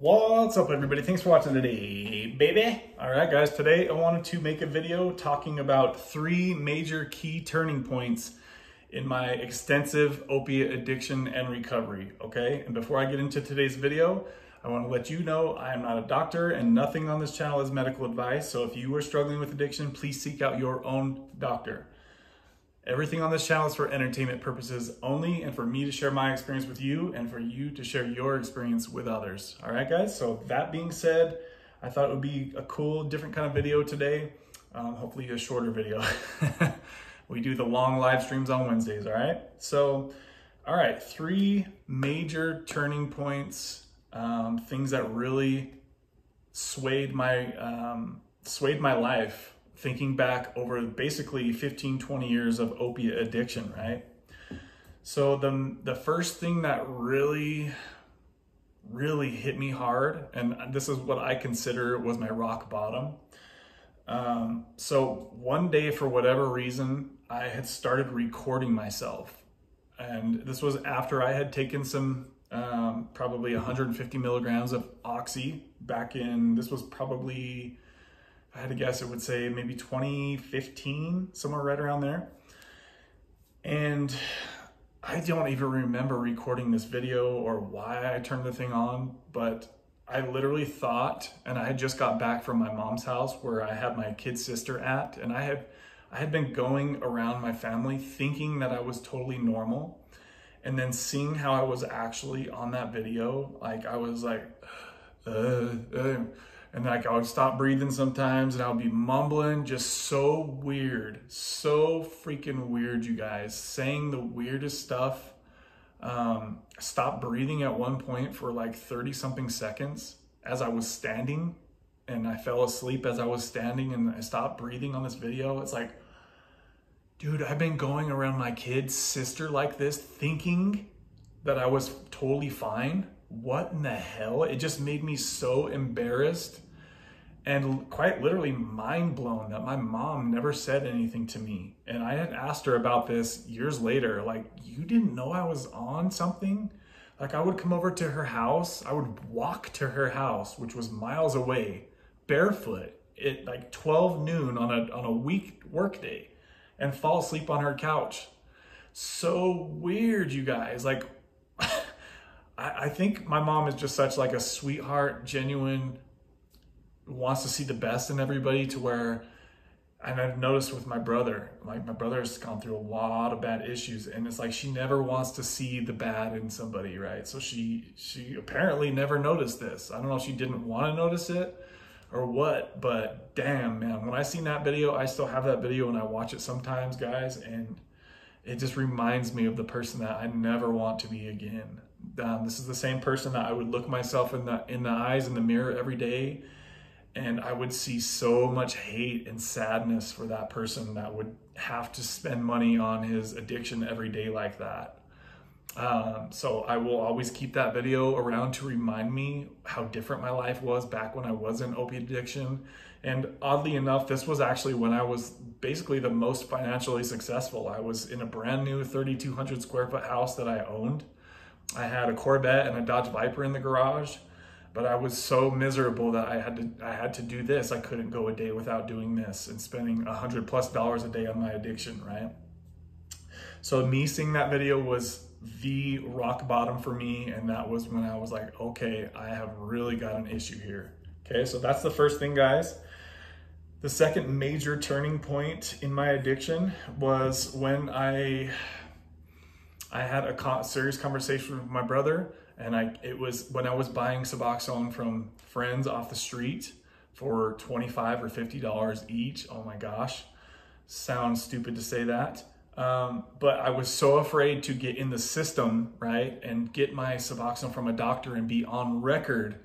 What's up, everybody? Thanks for watching today, baby. All right, guys, today I wanted to make a video talking about 3 major key turning points in my extensive opiate addiction and recovery, okay? And before I get into today's video, I want to let you know I am not a doctor and nothing on this channel is medical advice. So if you are struggling with addiction, please seek out your own doctor. Everything on this channel is for entertainment purposes only, and for me to share my experience with you and for you to share your experience with others. All right, guys? So that being said, I thought it would be a cool, different kind of video today. Hopefully a shorter video. We do the long live streams on Wednesdays, all right? So, all right, 3 major turning points, things that really swayed my life. Thinking back over basically 15, 20 years of opiate addiction, right? So the first thing that really hit me hard, and this is what I consider was my rock bottom. So one day, for whatever reason, I had started recording myself. And this was after I had taken some, probably 150 milligrams of Oxy back in, this was probably, I had to guess, it would say maybe 2015, somewhere right around there. And I don't even remember recording this video or why I turned the thing on, but I literally thought, and I had just got back from my mom's house where I had my kid sister at, and I had been going around my family thinking that I was totally normal, and then seeing how I was actually on that video, like I was like, and like I would stop breathing sometimes and I would be mumbling, just so weird, so freaking weird, you guys, saying the weirdest stuff. Stopped breathing at one point for like 30 something seconds as I was standing, and I fell asleep as I was standing, and I stopped breathing on this video. It's like, dude, I've been going around my kid's sister like this thinking that I was totally fine. What in the hell? It just made me so embarrassed and quite literally mind blown that my mom never said anything to me. And I had asked her about this years later, like, you didn't know I was on something? Like, I would come over to her house, I would walk to her house, which was miles away, barefoot at like 12 noon on a work day, and fall asleep on her couch. So weird, you guys. Like, I think my mom is just such like a sweetheart, genuine, wants to see the best in everybody, to where, and I've noticed with my brother, like my brother's gone through a lot of bad issues, and it's like she never wants to see the bad in somebody, right? So she apparently never noticed this. I don't know if she didn't want to notice it or what, but damn, man, when I seen that video, I still have that video and I watch it sometimes, guys, and it just reminds me of the person that I never want to be again. This is the same person that I would look myself in the eyes in the mirror every day, and I would see so much hate and sadness for that person that would have to spend money on his addiction every day like that. So I will always keep that video around to remind me how different my life was back when I was in opiate addiction. And oddly enough, this was actually when I was basically the most financially successful. I was in a brand new 3,200 square foot house that I owned. I had a Corvette and a Dodge Viper in the garage, but I was so miserable that I had to do this. I couldn't go a day without doing this and spending $100+ a day on my addiction, right? So me seeing that video was the rock bottom for me, and that was when I was like, okay, I have really got an issue here. Okay, so that's the first thing, guys. The second major turning point in my addiction was when I had a serious conversation with my brother, and it was when I was buying Suboxone from friends off the street for $25 or $50 each. Oh my gosh, sounds stupid to say that. But I was so afraid to get in the system, right, and get my Suboxone from a doctor and be on record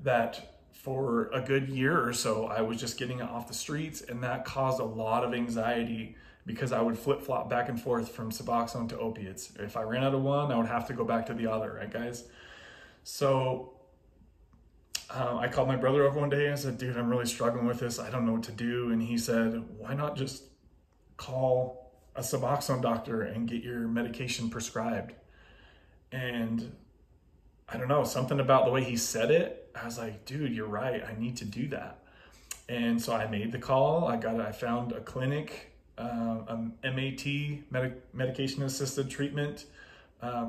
that for a good year or so, I was just getting it off the streets, and that caused a lot of anxiety because I would flip-flop back and forth from Suboxone to opiates. If I ran out of one, I would have to go back to the other, right, guys? So I called my brother over one day and I said, dude, I'm really struggling with this. I don't know what to do. And he said, why not just call a Suboxone doctor and get your medication prescribed? And I don't know, something about the way he said it I was like, dude, you're right. I need to do that. And so I made the call. I found a clinic, MAT, medication assisted treatment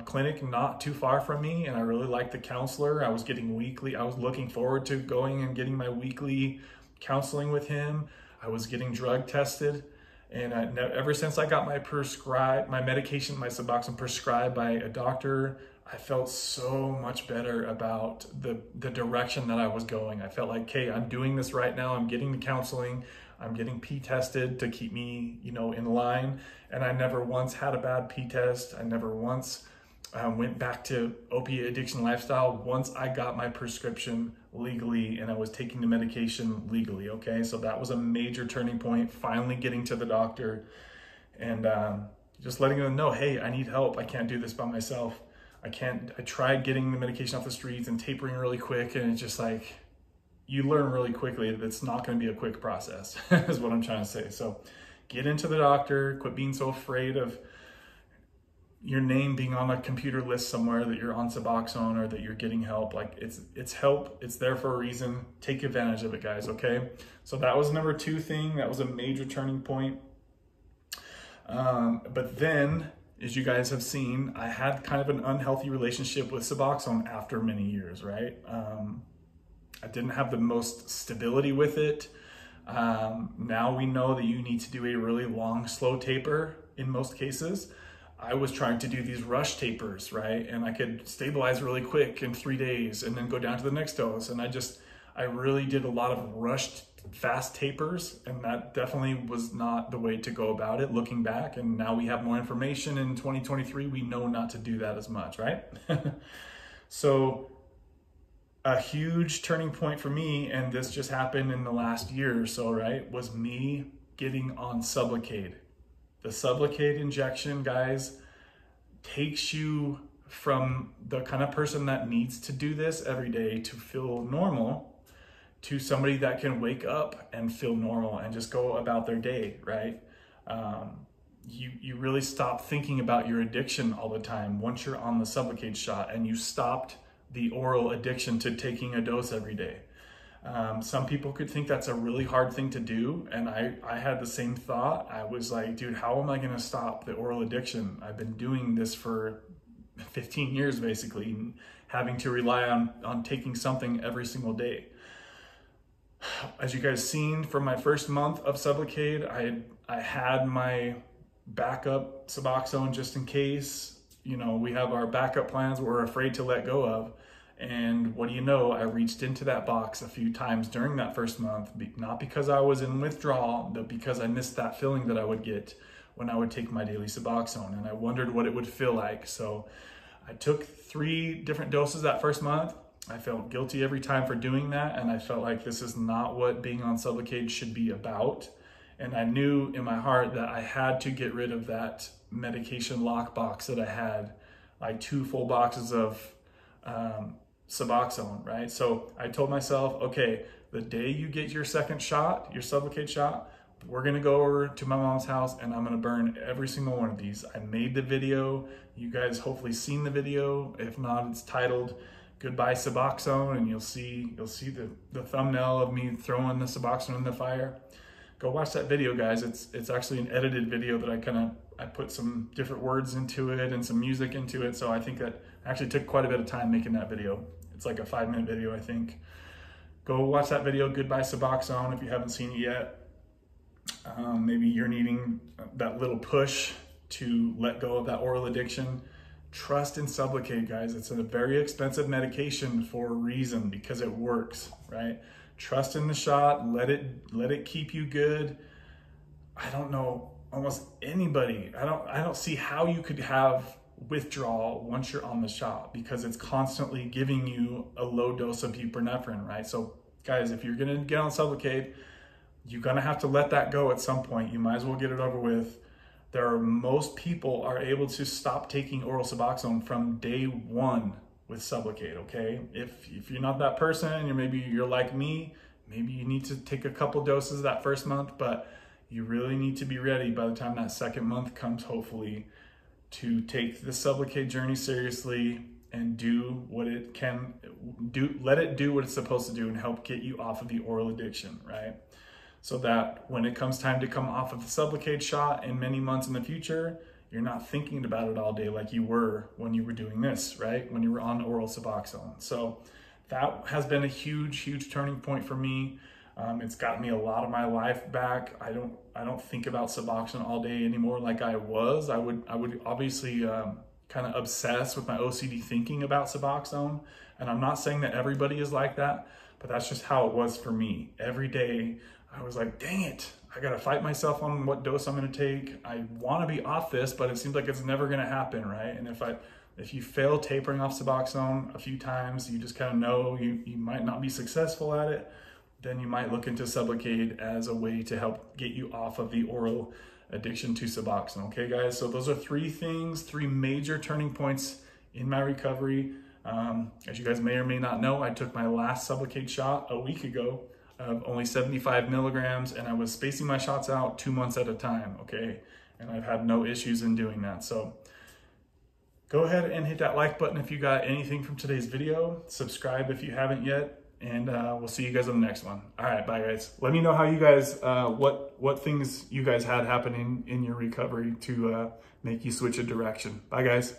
clinic, not too far from me. And I really liked the counselor. I was looking forward to going and getting my weekly counseling with him. I was getting drug tested. And ever since I got my medication, my Suboxone prescribed by a doctor, I felt so much better about the direction that I was going. I felt like, hey, I'm doing this right now. I'm getting the counseling. I'm getting P tested to keep me, in line. And I never once had a bad P test. I never once went back to opiate addiction lifestyle once I got my prescription legally and I was taking the medication legally, okay? So that was a major turning point, finally getting to the doctor and just letting them know, hey, I need help. I can't do this by myself. I tried getting the medication off the streets and tapering really quick, and it's just like, you learn really quickly that it's not gonna be a quick process, is what I'm trying to say. So get into the doctor, quit being so afraid of your name being on a computer list somewhere that you're on Suboxone or that you're getting help. Like it's help, it's there for a reason. Take advantage of it, guys, okay? So that was number 2 thing. That was a major turning point. But then, as you guys have seen, I had kind of an unhealthy relationship with Suboxone after many years, right? I didn't have the most stability with it. Now we know that you need to do a really long, slow taper in most cases. I was trying to do these rush tapers, right? And I could stabilize really quick in 3 days and then go down to the next dose. And I really did a lot of rushed, fast tapers. And that definitely was not the way to go about it looking back. And now we have more information in 2023. We know not to do that as much, right? So a huge turning point for me, and this just happened in the last year or so, right? Was me getting on Sublocade. The Sublocade injection, guys, takes you from the kind of person that needs to do this every day to feel normal to somebody that can wake up and feel normal and just go about their day, right? You really stop thinking about your addiction all the time once you're on the Sublocade shot and you stopped the oral addiction to taking a dose every day. Some people could think that's a really hard thing to do. And I had the same thought. I was like, dude, how am I going to stop the oral addiction? I've been doing this for 15 years, basically, having to rely on taking something every single day. As you guys seen from my first month of Sublocade, I had my backup Suboxone just in case. We have our backup plans we're afraid to let go of. And what do you know, I reached into that box a few times during that first month, not because I was in withdrawal, but because I missed that feeling that I would get when I would take my daily Suboxone, and I wondered what it would feel like. So I took 3 different doses that first month. I felt guilty every time for doing that, and I felt like this is not what being on Sublocade should be about. And I knew in my heart that I had to get rid of that medication lockbox that I had, like 2 full boxes of Suboxone, right? So I told myself, okay, the day you get your second shot, your Sublocade shot, we're gonna go over to my mom's house and I'm gonna burn every single one of these. I made the video. You guys hopefully seen the video. If not, it's titled Goodbye Suboxone, and you'll see the thumbnail of me throwing the Suboxone in the fire. Go watch that video, guys. It's actually an edited video that I put some different words into it and some music into it. So I think that actually took quite a bit of time making that video. It's like a 5-minute video, I think. Go watch that video, Goodbye Suboxone, if you haven't seen it yet. Maybe you're needing that little push to let go of that oral addiction. Trust in Sublocade, guys. It's a very expensive medication for a reason, because it works, right? Trust in the shot, let it keep you good. I don't know almost anybody. I don't see how you could have withdrawal once you're on the shot, because it's constantly giving you a low dose of buprenorphine, right? So guys, if you're gonna get on Sublocade, you're gonna have to let that go at some point. You might as well get it over with. Most people are able to stop taking oral Suboxone from day 1 with Sublocade, okay? If you're not that person, maybe you're like me, maybe you need to take a couple doses that first month, but you really need to be ready by the time that second month comes, hopefully, to take the Sublocade journey seriously and do what let it do what it's supposed to do and help get you off of the oral addiction, right? So that when it comes time to come off of the Sublocade shot in many months in the future, you're not thinking about it all day like you were when you were doing this, right? When you were on oral Suboxone. So that has been a huge, huge turning point for me. It's got me a lot of my life back. I don't think about Suboxone all day anymore like I was. I would obviously kind of obsess with my OCD thinking about Suboxone. And I'm not saying that everybody is like that, but that's just how it was for me. Every day I was like, dang it, I gotta fight myself on what dose I'm gonna take. I wanna be off this, but it seems like it's never gonna happen, right? And if you fail tapering off Suboxone a few times, you just kind of know you might not be successful at it, then you might look into Sublocade as a way to help get you off of the oral addiction to Suboxone. Okay, guys, so those are three major turning points in my recovery. As you guys may or may not know, I took my last Sublocade shot a week ago of only 75 milligrams, and I was spacing my shots out 2 months at a time, okay? And I've had no issues in doing that. So go ahead and hit that like button if you got anything from today's video. Subscribe if you haven't yet. And we'll see you guys on the next one. All right, bye guys. Let me know how you guys, what things you guys had happening in your recovery to make you switch a direction. Bye guys.